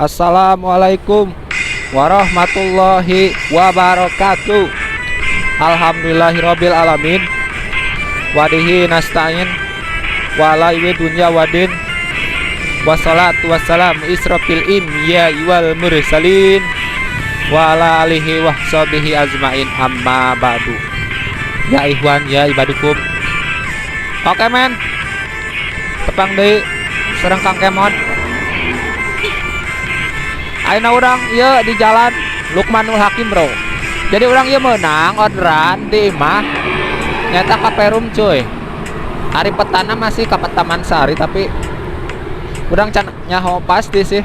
Assalamualaikum warahmatullahi wabarakatuh. Alhamdulillahirabbil alamin. Wadihi nasta'in wala dunya wadin. Wassalatu wassalamu israfil ya wal mursalin wa ala alihi wa sahbihi azmain amma ba'du. Ya ikhwan ya ibadukum. Oke men, tepang deui sereng Kang Kemon. Ayeuna urang ieu di jalan Lukmanul Hakim bro. Jadi urang ieu meunang orderan di imah nyata ka Perum cuy. Hari petana masih ka Taman Sari tapi urang can nyaho pasti sih.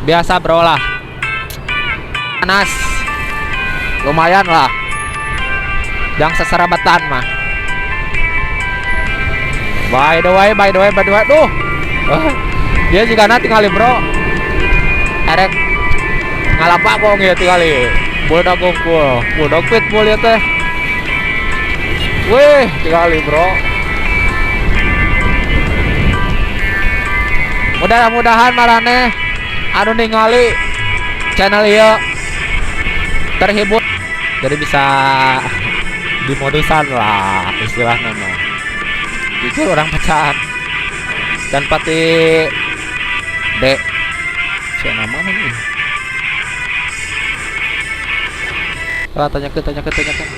Biasa bro lah. Panas. Lumayan lah. Yang seserabatan mah. By the way. Duh. Dia juga nanti tinggali bro. Erek ngalapa kok ya tinggali. Budak gongkul, budak pitbull ya teh. Wih, tinggali bro. Mudah-mudahan marane anu ningali channel ieu terhibur. Jadi bisa dimodusan lah istilahnya mah. Jujur orang pecahan. Dan pati Dek, siapa namanya nih? Tanyakan.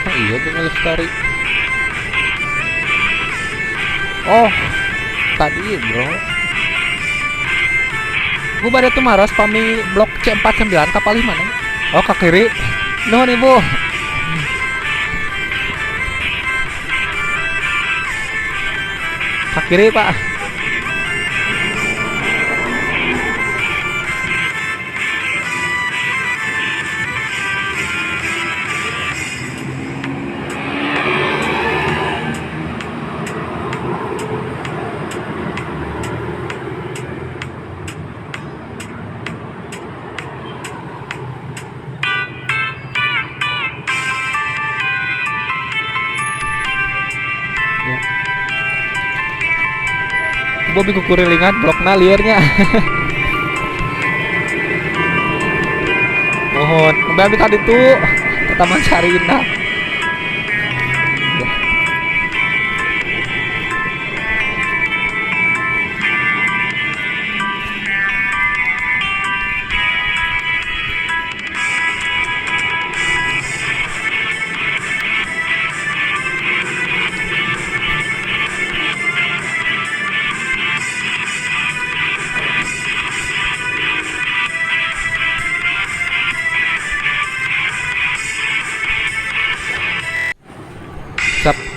Oh iya tuh Lestari. Oh, tadi bro. Gue pada tuh maras pami blok C49 kapal 5 nih. Oh ke kiri. Nuhun ibu. Ke kiri pak. Bobi kukurilingan blokna liarnya. Mohon kembali tadi tuh ke Taman Sari Indah.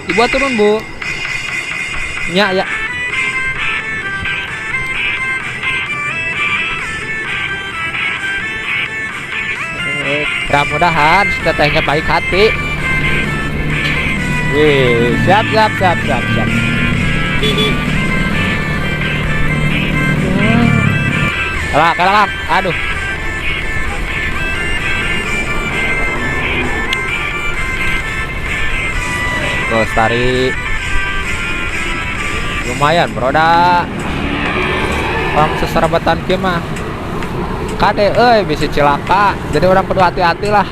Ibu turun bu. Ya. Mudah-mudahan tetehnya baik hati. Wih, siap. Kalah. Aduh. Lestari lumayan bro dah orang seserabatan kia mah kade bisa cilaka, jadi orang perlu hati-hati lah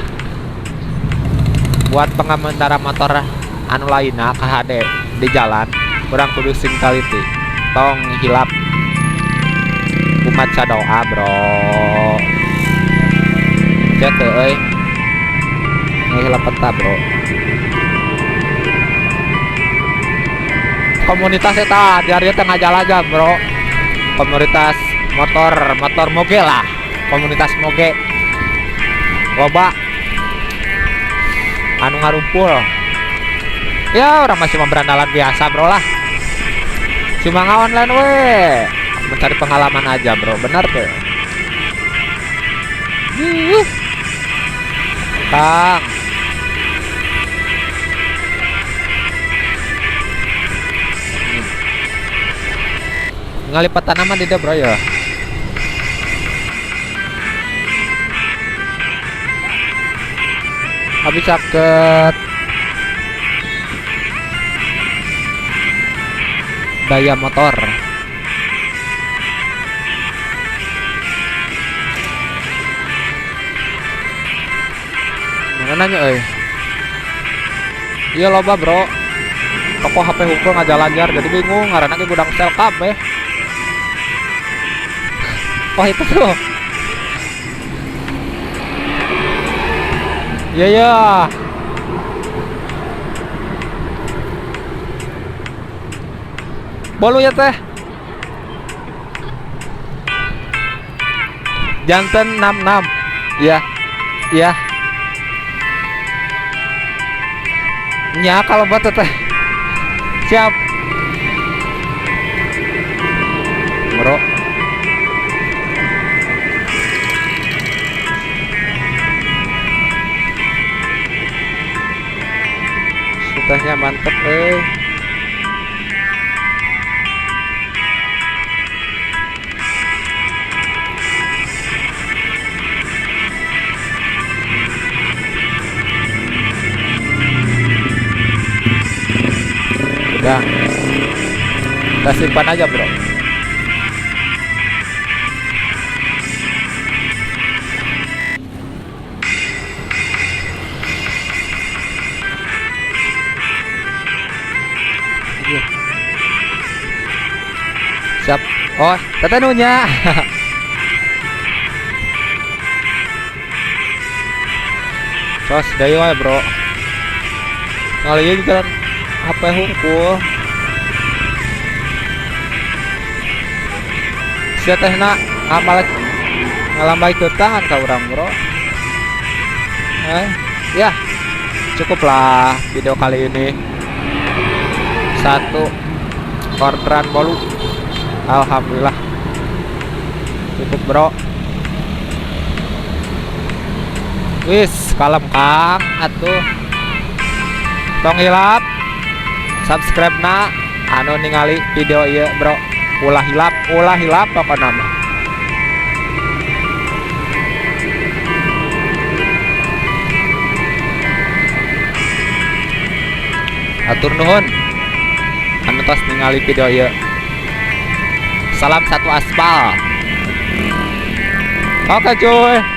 buat pengendara motor anu lainnya KHD di jalan. Orang kudu sing taliti tong hilap kumaca doa bro cek ngihilap peta bro. Komunitas eta diari tengah jalan aja bro. Komunitas motor moge lah. Komunitas moge loba anu ngarumpul. Ya orang masih memberandalan biasa bro lah. Cuma online weh. Mencari pengalaman aja bro. Benar tuh. Kang ngalipat tanaman tidak bro ya. Habis sakit daya motor. Mana nanya iya loba bro, toko HP hukum ngajalanjar jadi bingung karena ke gudang sel kabeh. Oh itu tuh. Iya ya. Bolu ya teh. Janten 66. Iya. Iya. Nya kalau buat teh. Siap. Bro. Sutahnya mantep udah kita simpan aja bro. Siap. Oh tetenunya. Sos dayo ya bro, ngaliin kan HP hungkul sia tehna ngalambai ke tangan ka urang bro. Ya cukuplah video kali ini, satu orderan bolu alhamdulillah cukup bro. Wis kalem kang atuh tong hilap subscribe na anu ningali video ieu bro, ulah hilap pokokna mah. Atur nuhun anu tos ningali video ieu. Salam satu aspal. Oke cuy.